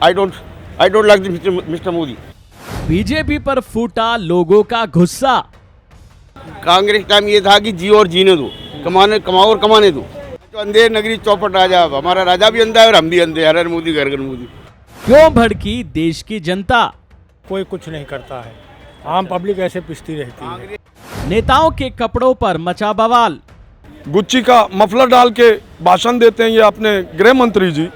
I don't like Mr. Modi. BJP पर फूटा लोगों का गुस्सा। कांग्रेस टाइम ये था कि जियो और जीने दो, कमाओ और कमाने दो। तो अंधेर नगरी चौपट राजा, अब हमारा राजा भी अंधा है और हम भी अंधे। हर हर मोदी घर घर मोदी। क्यों भड़की देश की जनता? कोई कुछ नहीं करता है, आम पब्लिक ऐसे पिसती रहती है। नेताओं के कपड़ों पर मचा बवाल। गुच्ची का मफलर डाल के भाषण देते हैं ये अपने गृह मंत्री जी।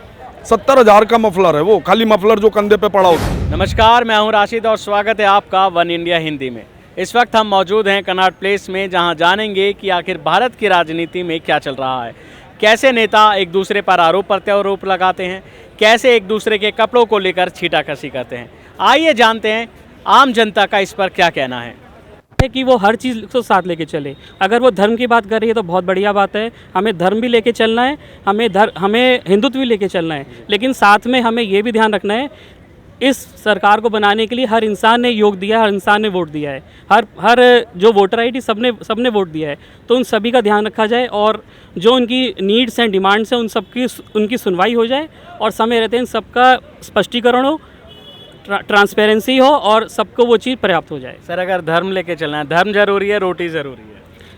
70,000 का मफलर है वो, खाली मफलर जो कंधे पे पड़ा होता है। नमस्कार, मैं हूं राशिद और स्वागत है आपका वन इंडिया हिंदी में। इस वक्त हम मौजूद हैं कनॉट प्लेस में, जहां जानेंगे कि आखिर भारत की राजनीति में क्या चल रहा है, कैसे नेता एक दूसरे पर आरोप प्रत्यारोप लगाते हैं, कैसे एक दूसरे के कपड़ों को लेकर छींटाकशी करते हैं। आइए जानते हैं आम जनता का इस पर क्या कहना है। कि वो हर चीज़ को साथ लेके चले। अगर वो धर्म की बात कर रही है तो बहुत बढ़िया बात है, हमें धर्म भी लेके चलना है, हमें हिंदुत्व भी लेके चलना है, लेकिन साथ में हमें ये भी ध्यान रखना है इस सरकार को बनाने के लिए हर इंसान ने योग दिया है, हर इंसान ने वोट दिया है, हर जो वोटर आईडी सबने वोट दिया है। तो उन सभी का ध्यान रखा जाए और जो उनकी नीड्स हैं, डिमांड्स हैं, उनकी सुनवाई हो जाए और समय रहते हैं सबका स्पष्टीकरण हो, ट्रांसपेरेंसी हो और सबको वो चीज़ पर्याप्त हो जाए। सर, अगर धर्म लेके चलना है, धर्म जरूरी है, रोटी जरूरी है?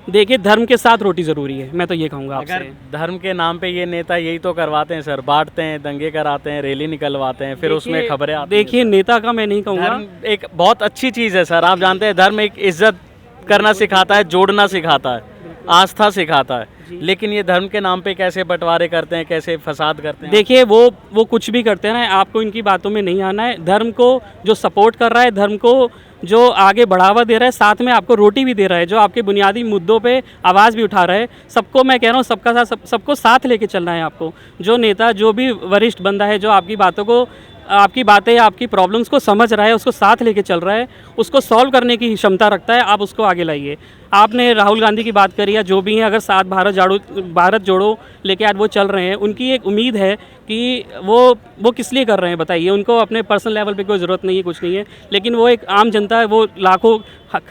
देखिए, धर्म के साथ रोटी ज़रूरी है, मैं तो ये कहूँगा आपसे। अगर धर्म के नाम पे ये नेता यही तो करवाते हैं सर, बांटते हैं, दंगे कराते हैं, रैली निकलवाते हैं, फिर उसमें खबरें आती हैं। देखिए, नेता का मैं नहीं कहूँगा। धर्म एक बहुत अच्छी चीज़ है सर, आप जानते हैं धर्म एक इज्जत करना सिखाता है, जोड़ना सिखाता है, आस्था सिखाता है, लेकिन ये धर्म के नाम पे कैसे बंटवारे करते हैं, कैसे फसाद करते हैं। देखिए, वो कुछ भी करते हैं ना, आपको इनकी बातों में नहीं आना है। धर्म को जो सपोर्ट कर रहा है, धर्म को जो आगे बढ़ावा दे रहा है, साथ में आपको रोटी भी दे रहा है, जो आपके बुनियादी मुद्दों पे आवाज़ भी उठा रहा है, सबको मैं कह रहा हूँ सबको साथ लेके चलना है आपको। जो नेता, जो भी वरिष्ठ बंदा है, जो आपकी बातें, आपकी प्रॉब्लम्स को समझ रहा है, उसको साथ लेके चल रहा है, उसको सॉल्व करने की क्षमता रखता है, आप उसको आगे लाइए। आपने राहुल गांधी की बात करी या जो भी है, अगर साथ भारत जोड़ो लेके आज वो चल रहे हैं, उनकी एक उम्मीद है कि वो किस लिए कर रहे हैं बताइए। उनको अपने पर्सनल लेवल पे कोई ज़रूरत नहीं है, कुछ नहीं है, लेकिन वो एक आम जनता है, वो लाखों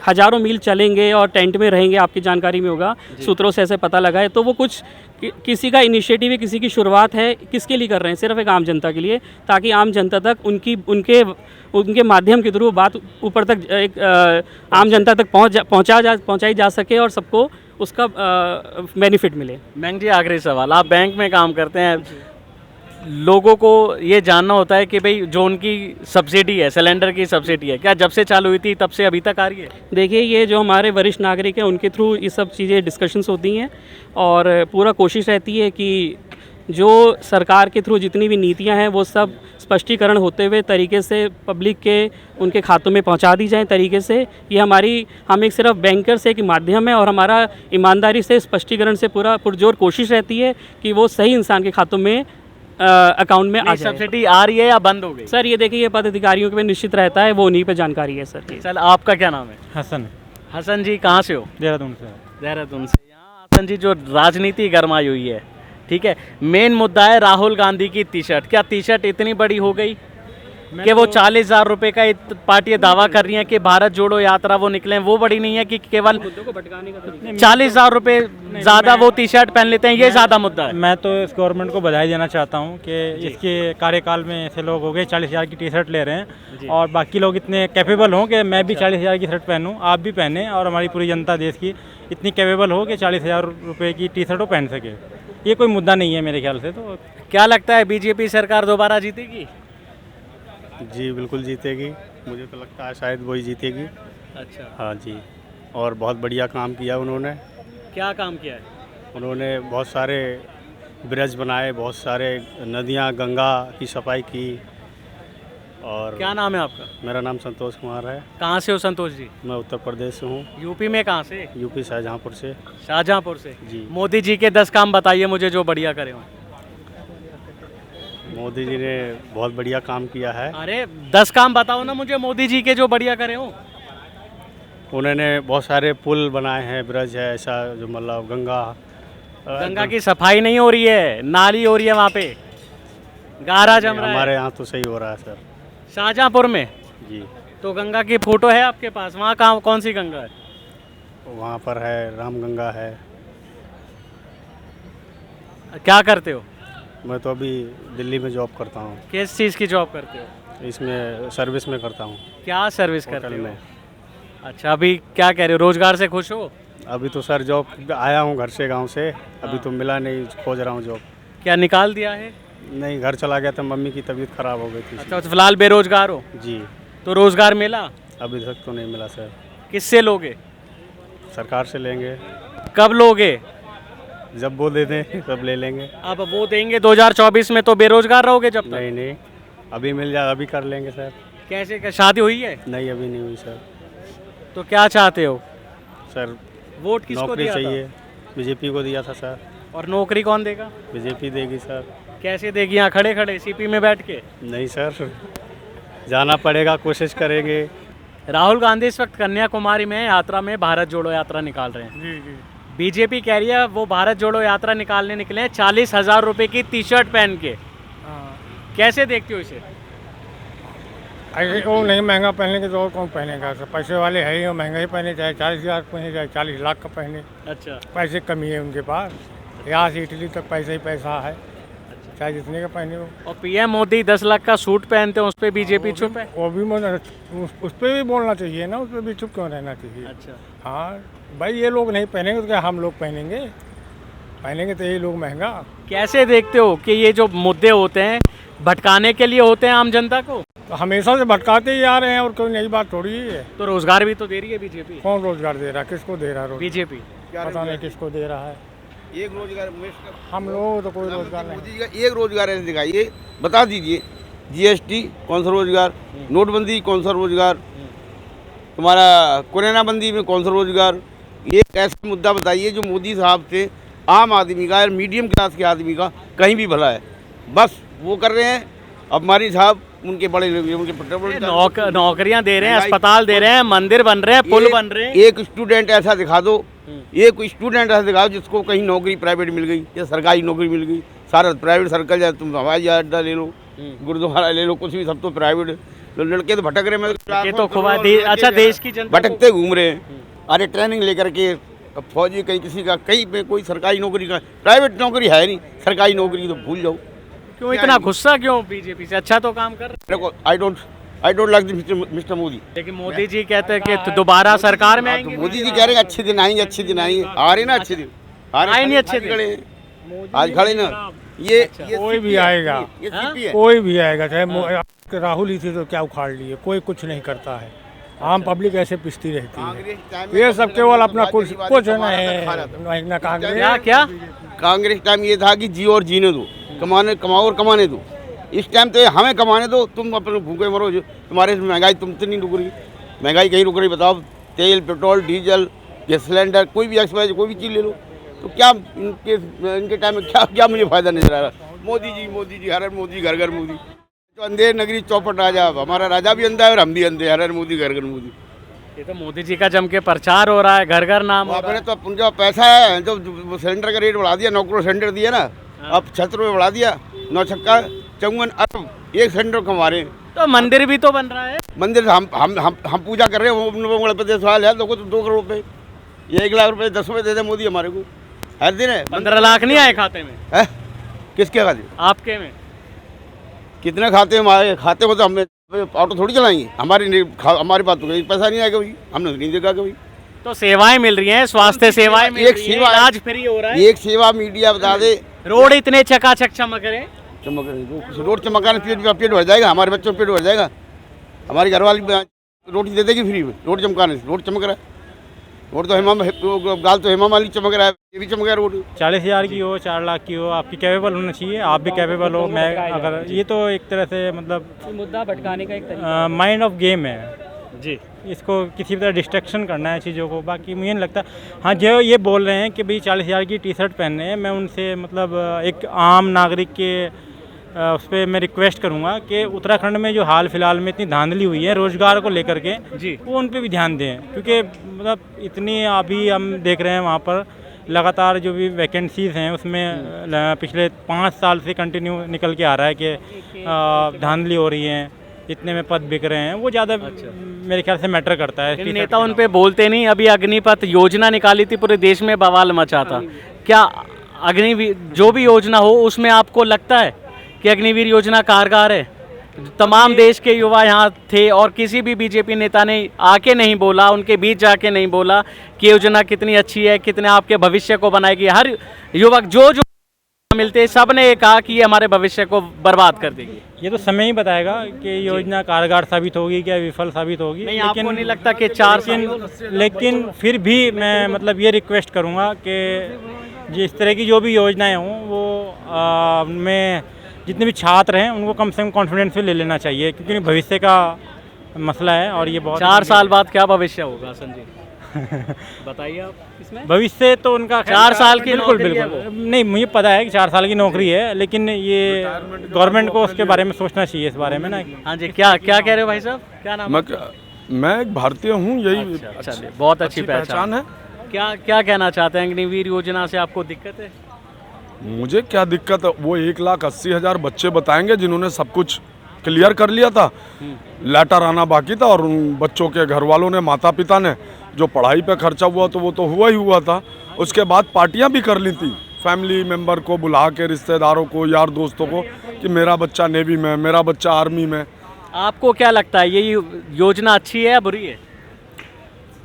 हज़ारों मील चलेंगे और टेंट में रहेंगे, आपकी जानकारी में होगा, सूत्रों से ऐसे पता लगा है। तो वो कुछ किसी का इनिशिएटिव है, किसी की शुरुआत है, किसके लिए कर रहे हैं? सिर्फ एक आम जनता के लिए, ताकि आम जनता तक उनके माध्यम के थ्रू बात ऊपर तक एक आम जनता तक पहुंचाई जा सके और सबको उसका बेनिफिट मिले। मैंग जी, आखिरी सवाल, आप बैंक में काम करते हैं, लोगों को ये जानना होता है कि भाई जो उनकी सब्सिडी है, सिलेंडर की सब्सिडी है, क्या जब से चालू हुई थी तब से अभी तक आ रही है? देखिए, ये जो हमारे वरिष्ठ नागरिक हैं, उनके थ्रू ये सब चीज़ें डिस्कशंस होती हैं और पूरा कोशिश रहती है कि जो सरकार के थ्रू जितनी भी नीतियां हैं वो सब स्पष्टीकरण होते हुए तरीके से पब्लिक के उनके खातों में पहुंचा दी जाए तरीके से। ये हम एक सिर्फ बैंकर से एक माध्यम है और हमारा ईमानदारी से स्पष्टीकरण से पूरा पुरजोर कोशिश रहती है कि वो सही इंसान के खातों में अकाउंट में आ जाए। सब्सिडी आ रही है या बंद हो गई? सर, ये देखिए, ये पदाधिकारियों के निश्चित रहता है, वो उन्हीं पे जानकारी है सर। सर, आपका क्या नाम है? हसन जी, कहाँ से हो? देहरादून से। देहरादून से। यहाँ हसन जी, जो राजनीति गरमाई हुई है, ठीक है, मेन मुद्दा है राहुल गांधी की टी शर्ट। क्या टी शर्ट इतनी बड़ी हो गई कि वो 40,000 रुपये का पार्टी दावा कर रही है कि भारत जोड़ो यात्रा वो निकले, वो बड़ी नहीं है कि केवल 40,000 रुपये ज़्यादा वो टी शर्ट पहन लेते हैं, ये ज़्यादा मुद्दा है? मैं तो इस गवर्नमेंट को बधाई देना चाहता हूँ कि इसके कार्यकाल में ऐसे लोग हो गए 40,000 की टी शर्ट ले रहे हैं और बाकी लोग इतने कैपेबल हों कि मैं भी 40,000 की शर्ट पहनूँ, आप भी पहने और हमारी पूरी जनता देश की इतनी कैपेबल हो कि 40,000 रुपये की टी शर्ट वो पहन सके। ये कोई मुद्दा नहीं है मेरे ख्याल से। तो क्या लगता है बीजेपी सरकार दोबारा जीतेगी? जी बिल्कुल जीतेगी, मुझे तो लगता है शायद वही जीतेगी। अच्छा, हाँ जी, और बहुत बढ़िया काम किया उन्होंने। क्या काम किया है? उन्होंने बहुत सारे ब्रिज बनाए, बहुत सारे नदियाँ, गंगा की सफाई की। और क्या नाम है आपका? मेरा नाम संतोष कुमार है। कहाँ से हो संतोष जी? मैं उत्तर प्रदेश से हूँ। यूपी में कहाँ से? यूपी शाहजहाँपुर से। शाहजहाँपुर से जी। मोदी जी के 10 काम बताइए मुझे जो बढ़िया करे हों। मोदी जी ने बहुत बढ़िया काम किया है। अरे 10 काम बताओ ना मुझे मोदी जी के जो बढ़िया करे हो। उन्होंने बहुत सारे पुल बनाए हैं, ब्रिज है, ऐसा जो मतलब गंगा की सफाई नहीं हो रही है, नाली हो रही है, वहाँ पे गारा जम रहा है। हमारे यहाँ तो सही हो रहा है सर। शाहजहाँपुर में जी। तो गंगा की फोटो है आपके पास? वहाँ कहाँ, कौन सी गंगा है? वहाँ पर है राम गंगा है। क्या करते हो? मैं तो अभी दिल्ली में जॉब करता हूँ, किस चीज़ की जॉब करते हो? इसमें सर्विस में करता हूँ, क्या सर्विस होटल करते हो? में। अच्छा, अभी क्या कह रहे हो, रोजगार से खुश हो? अभी तो सर जॉब आया हूँ घर से, गांव से, अभी तो मिला नहीं, खोज रहा हूँ जॉब। क्या निकाल दिया है? नहीं, घर चला गया था, मम्मी की तबीयत खराब हो गई थी। अच्छा, तो फिलहाल बेरोजगार हो? जी, तो रोजगार मिला? अभी तक तो नहीं मिला सर। किससे लोगे? सरकार से लेंगे, कब लोगे? जब वो दे दें तब ले लेंगे। अब वो देंगे 2024 में, तो बेरोजगार रहोगे जब तक? नहीं नहीं, अभी मिल जाए अभी कर लेंगे सर। कैसे, क्या शादी हुई है? नहीं, अभी नहीं हुई सर। तो क्या चाहते हो? सर वोट किसको नौकरी दिया चाहिए, था? बीजेपी को दिया था सर। और नौकरी कौन देगा? बीजेपी देगी सर। कैसे देगी, यहाँ खड़े खड़े सीपी में बैठ के? नहीं सर, जाना पड़ेगा, कोशिश करेंगे। राहुल गांधी इस वक्त कन्याकुमारी में यात्रा में भारत जोड़ो यात्रा निकाल रहे हैं। जी जी। बीजेपी कह रही है वो भारत जोड़ो यात्रा निकालने निकले हैं 40,000 रुपए की टी शर्ट पहन के। कैसे देखते हो इसे? ऐसे वो नहीं महंगा पहनने के तो और कौन पहनेगा? सब पैसे वाले है ही, वो महंगा ही पहने, चाहे 40,000 पहने, चाहे 40 लाख का पहने। अच्छा, पैसे कमी है उनके पास, यहाँ से इटली तक पैसा ही पैसा है, चाहे जितने का पहने हो। और पीएम मोदी 10 लाख का सूट पहनते हैं, उस पर बीजेपी चुप है। वो भी उस पर भी बोलना चाहिए ना, उस पर भी चुप क्यों रहना चाहिए? अच्छा, हाँ भाई, ये लोग नहीं पहनेंगे तो क्या हम लोग पहनेंगे? पहनेंगे तो यही लोग महंगा। कैसे देखते हो कि ये जो मुद्दे होते हैं भटकाने के लिए होते हैं आम जनता को? तो हमेशा से भटकाते ही आ रहे हैं, और कोई नई बात थोड़ी ही है। तो रोजगार भी तो दे रही है बीजेपी। कौन रोजगार दे रहा है? किसको दे रहा है रोजगार? बीजेपी पता नहीं किसको दे रहा है। एक रोजगार हम लोग तो कोई रोजगार नहीं। मोदी जी का एक रोजगार ऐसे दिखाइए, बता दीजिए। जीएसटी कौन सा रोजगार, नोटबंदी कौन सा रोजगार, तुम्हारा कोरोना बंदी में कौन सा रोजगार। एक ऐसा मुद्दा बताइए जो मोदी साहब से आम आदमी का, मीडियम क्लास के आदमी का कहीं भी भला है। बस वो कर रहे हैं। अब हमारी साहब उनके बड़े उनके नौकरियां दे रहे हैं, अस्पताल दे रहे हैं, मंदिर बन रहे हैं, पुल बन रहे हैं। एक स्टूडेंट ऐसा दिखा दो, एक स्टूडेंट ऐसा दिखाओ जिसको कहीं नौकरी प्राइवेट मिल गई या सरकारी नौकरी मिल गई। सारा प्राइवेट सर्कल जाए, तुम हवाई अड्डा ले लो, गुरुद्वारा ले लो, कुछ भी, सब तो प्राइवेट। लड़के तो भटक रहे हैं, ये तो खुबा अच्छा देश की जनता भटकते घूम रहे हैं। अरे ट्रेनिंग लेकर के फौजी कहीं किसी का, कहीं पे कोई सरकारी नौकरी का, प्राइवेट नौकरी है नहीं, सरकारी नौकरी तो भूल जाओ। क्यों इतना गुस्सा क्यों बीजेपी से? अच्छा तो काम कर रहे हैं। देखो, I don't like mister Modi. लेकिन मोदी जी कहते हैं कि दोबारा सरकार में आएंगे। मोदी जी कह रहे हैं अच्छे दिन आएंगे, अच्छे दिन आएंगे। आ रहे ना अच्छे दिन, आए नहीं अच्छे दिन। खड़े हैं, आज खड़े ना। ये कोई भी आएगा, ये सीपी है। कोई भी आएगा, चाहे राहुल ही थे तो क्या उखाड़ लिए, कोई कुछ नहीं करता है। आम पब्लिक ऐसे पिसती रहती है। ये सब केवल अपना कुछ नहीं ना कांग्रेस। क्या कांग्रेस टाइम ये था कि जियो और जीने दो, कमाओ और कमाने दो। इस टाइम तो हमें कमाने दो, तुम अपने भूखे मरो। जो तुम्हारे महंगाई तुम तो नहीं रुक रही, महंगाई कहीं रुक रही? बताओ, तेल, पेट्रोल, डीजल, गैस सिलेंडर, कोई भी एक्सपाइज, कोई भी चीज़ ले लो, तो क्या इनके टाइम में क्या मुझे फ़ायदा नजर आ रहा? मोदी जी हर मोदी, घर घर मोदी। तो अंधेर नगरी चौपट राजा, हमारा राजा भी अंधा है और हम भी अंधे, हर मोदी, घर घर मोदी। ये तो मोदी जी का जम के प्रचार हो रहा है, घर घर नाम हो रहा आपने है। तो उनका पैसा है, जो सिलेंडर का रेट बढ़ा दिया, 9 करोड़ सिलेंडर दिया ना, अब 6 रुपये बढ़ा दिया, 9 छक्का 54 अरब एक सिलेंडर कमा रहे हैं। तो मंदिर भी तो बन रहा है। मंदिर हम पूजा कर रहे हैं, वो गणपति सवाल है, तो 2 करोड़ रुपये, ये 1 लाख रुपये 10 रुपये दे दे मोदी हमारे को हर दिन है। 15 लाख नहीं आए खाते में? है किसके खाते? आपके में कितने खाते हैं हमारे? खाते हो तो हमें ऑटो थोड़ी चलाएंगे, हमारे पास तो कोई पैसा नहीं आएगा भाई, हमने तो नहीं देखा कभी। तो सेवाएं मिल रही हैं, स्वास्थ्य सेवाएं मिल एक रही हैं, सेवा, इलाज फ्री हो रहा है। एक सेवा मीडिया बता दे। रोड इतने चकाचक चमक रहे हैं। चमक रही, रोड चमकाने पेट भर जाएगा, हमारे बच्चों पेट भर जाएगा। हमारी घरवाली रोटी दे देगी फ्री में, रोड चमकाने से। रोड चमक रहा है, रोड तो गाल तो हेमा मालिनी चमक रहा है, ये भी चमक रहा है रोड। 40,000 की हो, 4 लाख की हो, आपकी कैपेबल होना चाहिए, आप भी कैपेबल हो। मैं अगर ये तो एक तरह से मतलब मुद्दा भटकाने का एक तरीका माइंड ऑफ गेम है जी। इसको किसी तरह डिस्ट्रैक्शन करना है चीज़ों को। बाकी मुझे नहीं लगता। हाँ, जो ये बोल रहे हैं कि भाई 40,000 की टी शर्ट पहनने हैं, मैं उनसे मतलब एक आम नागरिक के उस पर मैं रिक्वेस्ट करूँगा कि उत्तराखंड में जो हाल फिलहाल में इतनी धांधली हुई है रोज़गार को लेकर के जी, वो उन पे भी ध्यान दें, क्योंकि मतलब इतनी अभी हम देख रहे हैं वहाँ पर लगातार जो भी वैकेंसीज़ हैं उसमें पिछले 5 साल से कंटिन्यू निकल के आ रहा है कि धांधली हो रही है, इतने में पद बिक रहे हैं। वो ज़्यादा मेरे ख्याल से मैटर करता है। लेकिन नेता उन पे बोलते नहीं। अभी अग्निपथ योजना निकाली थी, पूरे देश में बवाल मचा था। क्या अग्निवीर जो भी योजना हो उसमें आपको लगता है कि अग्निवीर योजना कारगर है? तमाम देश के युवा यहाँ थे और किसी भी बीजेपी नेता ने आके नहीं बोला, उनके बीच जाके नहीं बोला कि योजना कितनी अच्छी है, कितने आपके भविष्य को बनाएगी। हर युवक जो जो मिलते सब ने ये कहा कि ये हमारे भविष्य को बर्बाद कर देगी। ये तो समय ही बताएगा कि योजना कारगर साबित होगी क्या विफल साबित होगी। नहीं, आपको नहीं लगता कि 4 लेकिन फिर भी मैं मतलब ये रिक्वेस्ट करूँगा कि जिस तरह की जो भी योजनाएं हों वो में जितने भी छात्र हैं उनको कम से कम कॉन्फिडेंस से ले लेना चाहिए, क्योंकि भविष्य का मसला है और ये बहुत 4 साल बाद क्या भविष्य होगा संजय बताइए आप इसमें। भविष्य तो उनका 4 साल की बिल्कुल नौकरी है बिल्कुल नहीं, मुझे पता है कि 4 साल की नौकरी है, लेकिन ये गवर्नमेंट को उसके बारे में सोचना चाहिए इस बारे में ना। हाँ जी, क्या क्या कह रहे हो भाई साहब, क्या नाम है? मैं एक भारतीय हूँ, यही चलिए, बहुत अच्छी पहचान है। क्या क्या कहना चाहते हैं अग्निवीर योजना से, आपको दिक्कत है? मुझे क्या दिक्कत है, वो 1,80,000 बच्चे बताएंगे जिन्होंने सब कुछ क्लियर कर लिया था, लेटर आना बाकी था, और उन बच्चों के घर वालों ने, माता पिता ने जो पढ़ाई पे खर्चा हुआ तो वो तो हुआ ही हुआ था। उसके बाद पार्टियां भी कर ली थी, फैमिली मेंबर को बुला के, रिश्तेदारों को, यार दोस्तों को, कि मेरा बच्चा नेवी में, मेरा बच्चा आर्मी में। आपको क्या लगता है ये योजना अच्छी है या बुरी है?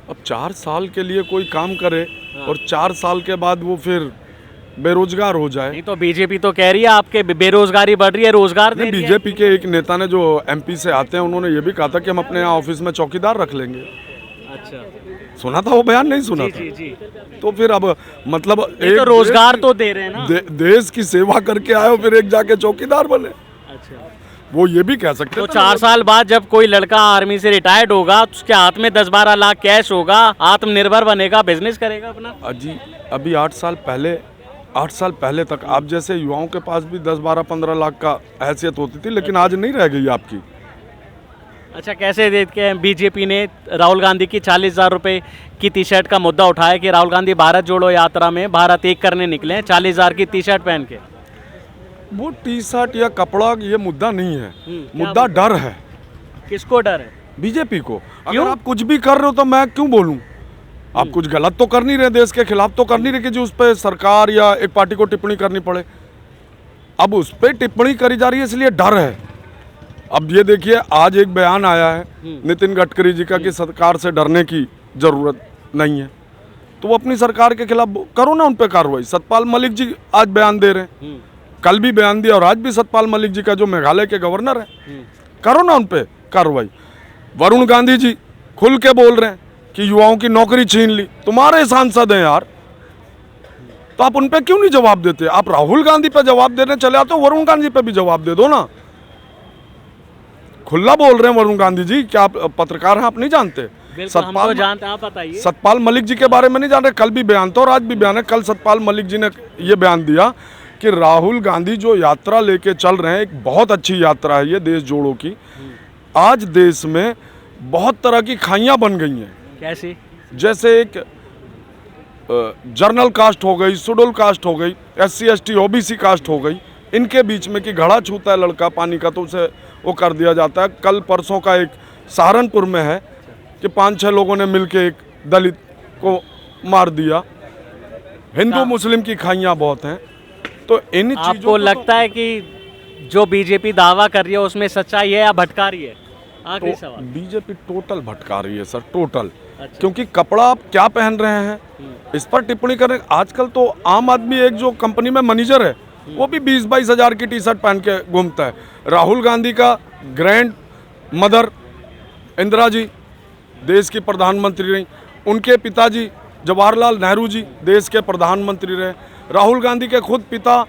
अब 4 साल के लिए कोई काम करे और 4 साल के बाद वो फिर बेरोजगार हो जाए। नहीं तो बीजेपी तो कह रही है आपके बेरोजगारी बढ़ रही है, रोजगार दे रही है। बीजेपी के एक नेता ने जो एमपी से आते हैं उन्होंने ये भी कहा था कि हम अपने यहाँ ऑफिस में चौकीदार रख लेंगे। अच्छा, सुना था वो बयान? नहीं सुना था? जी जी। तो फिर अब मतलब एक तो रोजगार तो दे रहे हैं ना, देश की सेवा करके आए हो, फिर एक जाके चौकीदार बने। अच्छा, वो ये भी कह सकते तो थे 4 साल बाद जब कोई लड़का आर्मी से रिटायर्ड होगा तो उसके हाथ में 10-12 लाख कैश होगा, आत्मनिर्भर बनेगा, बिजनेस करेगा अपना। अजी अभी 8 साल पहले तक आप जैसे युवाओं के पास भी 10-12-15 लाख का हैसियत होती थी, लेकिन आज नहीं रह गई आपकी। अच्छा, कैसे देखते हैं बीजेपी ने राहुल गांधी की 40,000 रुपए की टी शर्ट का मुद्दा उठाया कि राहुल गांधी भारत जोड़ो यात्रा में भारत एक करने निकले हैं 40,000 की टी शर्ट पहन के। वो टी शर्ट या कपड़ा ये मुद्दा नहीं है, क्या मुद्दा डर है। किसको डर है? बीजेपी को। अगर आप कुछ भी कर रहे हो तो मैं क्यों बोलूं? आप कुछ गलत तो कर नहीं रहे, देश के खिलाफ तो कर नहीं रहे कि जो उस पर सरकार या एक पार्टी को टिप्पणी करनी पड़े। अब उस पर टिप्पणी करी जा रही है, इसलिए डर है। अब ये देखिए, आज एक बयान आया है नितिन गडकरी जी का कि सरकार से डरने की जरूरत नहीं है, तो वो अपनी सरकार के खिलाफ करो ना, उन पे कार्रवाई। सतपाल मलिक जी आज बयान दे रहे हैं, कल भी बयान दिया और आज भी सतपाल मलिक जी का जो मेघालय के गवर्नर है, करो ना उन पे कार्रवाई। वरुण गांधी जी खुल के बोल रहे हैं कि युवाओं की नौकरी छीन ली, तुम्हारे सांसद हैं यार, तो आप उन पे क्यों नहीं जवाब देते? आप राहुल गांधी पे जवाब देने चले आते हो, वरुण गांधी पे भी जवाब दे दो ना। खुला बोल रहे हैं वरुण गांधी जी, क्या आप पत्रकार हैं, आप नहीं जानते? सतपाल जानते, आप बताइए। सतपाल मलिक जी के बारे में नहीं जान रहे? कल भी बयान था और आज भी बयान है। कल सतपाल मलिक जी ने ये बयान दिया कि राहुल गांधी जो यात्रा लेके चल रहे हैं, एक बहुत अच्छी यात्रा है ये देश जोड़ो की। आज देश में बहुत तरह की खाइयां बन गई हैं। कैसी? जैसे एक जर्नल कास्ट हो गई, शेड्यूल कास्ट हो गई, SC ST OBC कास्ट हो गई, इनके बीच में कि घड़ा छूता है लड़का पानी का तो उसे वो कर दिया जाता है। कल परसों का एक सहारनपुर में है कि 5-6 लोगों ने मिलके एक दलित को मार दिया। हिंदू मुस्लिम की खाइयां बहुत हैं, तो इन चीजों आपको लगता है कि जो बीजेपी दावा कर रही है उसमें सच्चाई है या भटका रही है? आखिरी सवाल। बीजेपी टोटल भटका रही है सर, टोटल। अच्छा। क्योंकि कपड़ा आप क्या पहन रहे हैं इस पर टिप्पणी करें। आजकल तो आम आदमी, एक जो कंपनी में मैनेजर है वो भी 20-22 हज़ार की टी शर्ट पहन के घूमता है। राहुल गांधी का ग्रैंड मदर इंदिरा जी देश की प्रधानमंत्री रही, उनके पिताजी जवाहरलाल नेहरू जी देश के प्रधानमंत्री रहे, राहुल गांधी के खुद पिता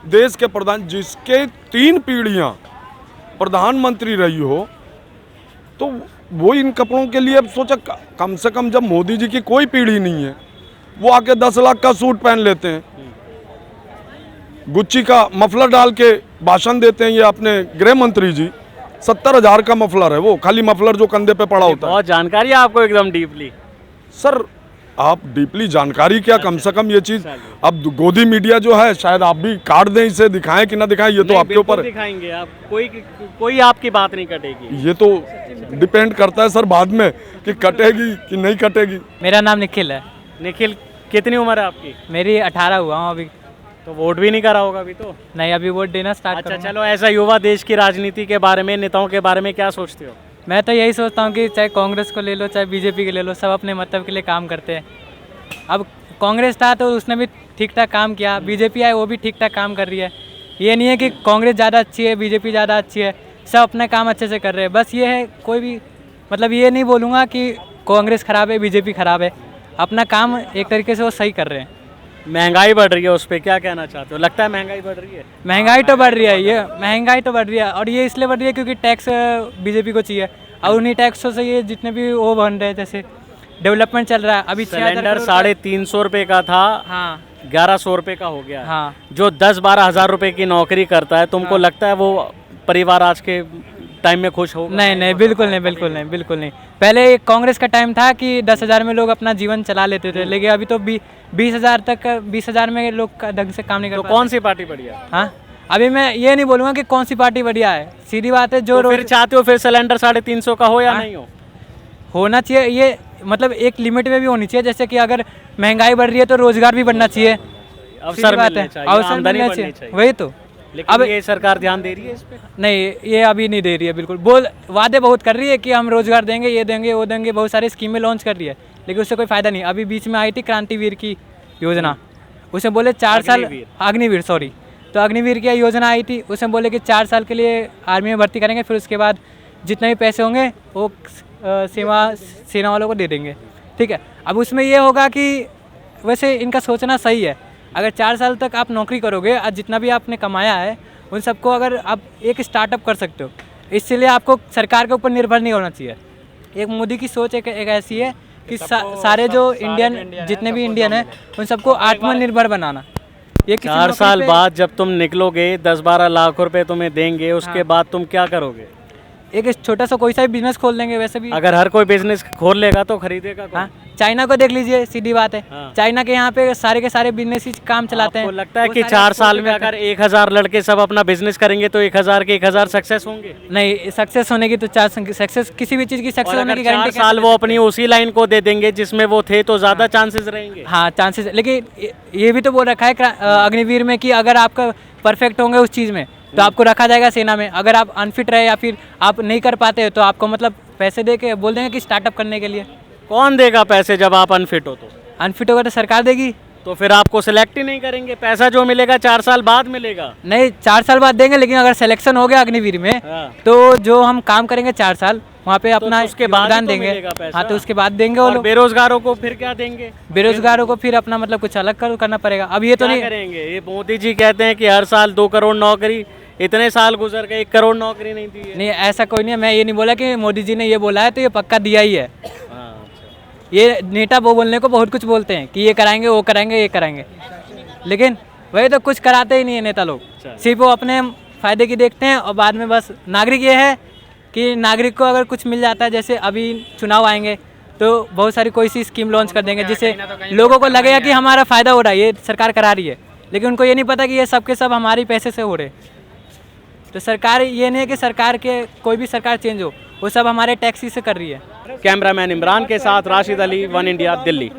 देश के प्रधान, जिसके 3 पीढ़ियां प्रधानमंत्री रही हो, तो वो इन कपड़ों के लिए अब सोचा कम से कम जब मोदी जी की कोई पीढ़ी नहीं है, वो आके 10 लाख का सूट पहन लेते हैं, गुच्ची का मफलर डाल के भाषण देते हैं। ये अपने गृह मंत्री जी 70,000 का मफलर है, वो खाली मफलर जो कंधे पे पड़ा होता है। बहुत जानकारी है आपको एकदम डीपली। सर आप डीपली जानकारी क्या, कम से कम ये चीज अब गोदी मीडिया जो है, शायद आप भी काट दें, इसे दिखाएं कि ना दिखाएं, ये तो आपके ऊपर दिखाएंगे आप, कोई आपकी बात नहीं कटेगी। ये तो डिपेंड करता है सर बाद में कि कटेगी कि नहीं कटेगी। मेरा नाम निखिल है। निखिल, कितनी उम्र है आपकी? मेरी 18 हुआ हूँ अभी। तो वोट भी नहीं करा होगा अभी तो। नहीं, अभी वोट देना स्टार्ट अच्छा करूँगा। चलो, ऐसा युवा देश की राजनीति के बारे में, नेताओं के बारे में क्या सोचते हो? मैं तो यही सोचता हूँ कि चाहे कांग्रेस को ले लो चाहे बीजेपी को ले लो, सब अपने मतलब के लिए काम करते हैं। अब कांग्रेस था तो उसने भी ठीक ठाक काम किया, बीजेपी आई वो भी ठीक ठाक काम कर रही है। ये नहीं है कि कांग्रेस ज़्यादा अच्छी है बीजेपी ज़्यादा अच्छी है, सब अपना काम अच्छे से कर रहे हैं। बस ये है, कोई भी मतलब ये नहीं बोलूँगा कि कांग्रेस ख़राब है बीजेपी ख़राब है, अपना काम एक तरीके से वो सही कर रहे हैं। महंगाई बढ़ रही है, उस पर क्या कहना चाहते हो? लगता है महंगाई बढ़ रही है? महंगाई तो बढ़ रही है, ये महंगाई तो बढ़ रही है, और ये इसलिए बढ़ रही है क्योंकि टैक्स बीजेपी को चाहिए, और उन्हीं टैक्सों से ये जितने भी वो बन रहे हैं, जैसे डेवलपमेंट चल रहा है। अभी सिलेंडर 350 रुपये का था, हाँ 1100 रुपये का हो गया। हाँ जो 10-12 हज़ार रुपये की नौकरी करता है, तुमको लगता है वो परिवार आज के टाइम में खुश होगा? नहीं नहीं, बिल्कुल नहीं, बिल्कुल नहीं, बिल्कुल नहीं। पहले कांग्रेस का टाइम था कि 10,000 में लोग अपना जीवन चला लेते थे, लेकिन अभी तो 20,000 तक, 20,000 में लोग ढंग से काम नहीं कर तो पाते। कौन सी पार्टी बढ़िया? हाँ, अभी मैं ये नहीं बोलूँगा कि कौन सी पार्टी बढ़िया है, सीधी बात है जो तो फिर चाहते हो फिर सिलेंडर 350 का हो या नहीं हो? होना चाहिए, ये मतलब एक लिमिट में भी होनी चाहिए। जैसे कि अगर महंगाई बढ़ रही है तो रोजगार भी बढ़ना चाहिए, अवसर सीधी बात मिलने है, चाहिए, अवसर आमदनी मिलना बढ़नी चाहिए, वही तो। लेकिन अब ये सरकार ध्यान दे रही है इस पे? नहीं, ये अभी नहीं दे रही है, बिल्कुल वादे बहुत कर रही है कि हम रोजगार देंगे, ये देंगे वो देंगे, बहुत सारी स्कीमें लॉन्च कर रही है, लेकिन उससे कोई फायदा नहीं। अभी बीच में आई थी क्रांतिवीर की योजना, उसमें बोले 4 साल, अग्निवीर सॉरी, तो अग्निवीर की योजना आई थी, उसमें बोले कि 4 साल के लिए आर्मी में भर्ती करेंगे, फिर उसके बाद जितने भी पैसे होंगे वो सेना वालों को दे देंगे, ठीक है। अब उसमें ये होगा कि वैसे इनका सोचना सही है, अगर 4 साल तक आप नौकरी करोगे और जितना भी आपने कमाया है उन सबको अगर आप एक स्टार्टअप कर सकते हो, इसलिए आपको सरकार के ऊपर निर्भर नहीं होना चाहिए। एक मोदी की सोच एक ऐसी है कि सारे जो इंडियन जितने भी इंडियन हैं उन सबको आत्मनिर्भर बनाना। ये 4 साल बाद जब तुम निकलोगे, 10-12 लाख रुपए तुम्हें देंगे, उसके बाद तुम क्या करोगे? एक छोटा सा कोई सा भी बिजनेस खोल देंगे। वैसे भी अगर हर कोई बिजनेस खोल लेगा तो खरीदेगा कौन? हाँ, चाइना को देख लीजिए, सीधी बात है। हाँ। चाइना के यहाँ पे सारे के सारे बिजनेस ही काम चलाते हैं। आपको लगता है कि 4 साल में अगर 1000 लड़के सब अपना बिजनेस करेंगे तो 1000 के 1000 सक्सेस होंगे? नहीं, सक्सेस होने की तो सक्सेस किसी भी चीज़ की सक्सेस होने की 4 गारंटी साल वो अपनी उसी लाइन को दे देंगे जिसमें वो थे तो ज़्यादा चांसेस रहेंगे। हाँ, चांसेस, लेकिन ये भी तो बोल रखा है अग्निवीर में कि अगर आपका परफेक्ट होंगे उस चीज़ में तो आपको रखा जाएगा सेना में। अगर आप अनफिट रहे या फिर आप नहीं कर पाते तो आपको मतलब पैसे दे के बोल देंगे कि स्टार्टअप करने के लिए। कौन देगा पैसे जब आप अनफिट हो? तो अनफिट होगा तो सरकार देगी। तो फिर आपको सिलेक्ट ही नहीं करेंगे, पैसा जो मिलेगा 4 साल बाद मिलेगा। नहीं, 4 साल बाद देंगे, लेकिन अगर सिलेक्शन हो गया अग्निवीर में तो जो हम काम करेंगे 4 साल वहाँ पे अपना उसके बाद योगदान तो देंगे। मिलेगा पैसा। हाँ, तो उसके बाद देंगे वो और लोग। बेरोजगारों को फिर क्या देंगे? बेरोजगारों को फिर अपना मतलब कुछ अलग करना पड़ेगा। अब ये तो क्या नहीं करेंगे? ये मोदी जी कहते हैं कि हर साल 2 करोड़ नौकरी, इतने साल गुजर गए 1 करोड़ नौकरी नहीं दी है। नहीं, ऐसा कोई नहीं है। मैं ये नहीं बोला कि मोदी जी ने ये बोला है तो ये पक्का दिया ही है। हाँ, अच्छा। ये नेता वो बोलने को बहुत कुछ बोलते हैं कि ये कराएंगे वो कराएंगे ये कराएंगे, लेकिन वही तो कुछ कराते ही नहीं है नेता लोग। सिर्फ वो अपने फ़ायदे की देखते हैं और बाद में बस नागरिक ये है कि नागरिक को अगर कुछ मिल जाता है, जैसे अभी चुनाव आएंगे तो बहुत सारी कोई सी स्कीम लॉन्च कर देंगे जिससे लोगों को लगेगा कि हमारा फ़ायदा हो रहा है, ये सरकार करा रही है, लेकिन उनको ये नहीं पता कि ये सब के सब हमारे पैसे से हो रहे। तो सरकार ये नहीं है कि सरकार के कोई भी सरकार चेंज हो, वो सब हमारे टैक्सी से कर रही है। कैमरामैन इमरान के साथ राशिद अली, वन इंडिया, दिल्ली।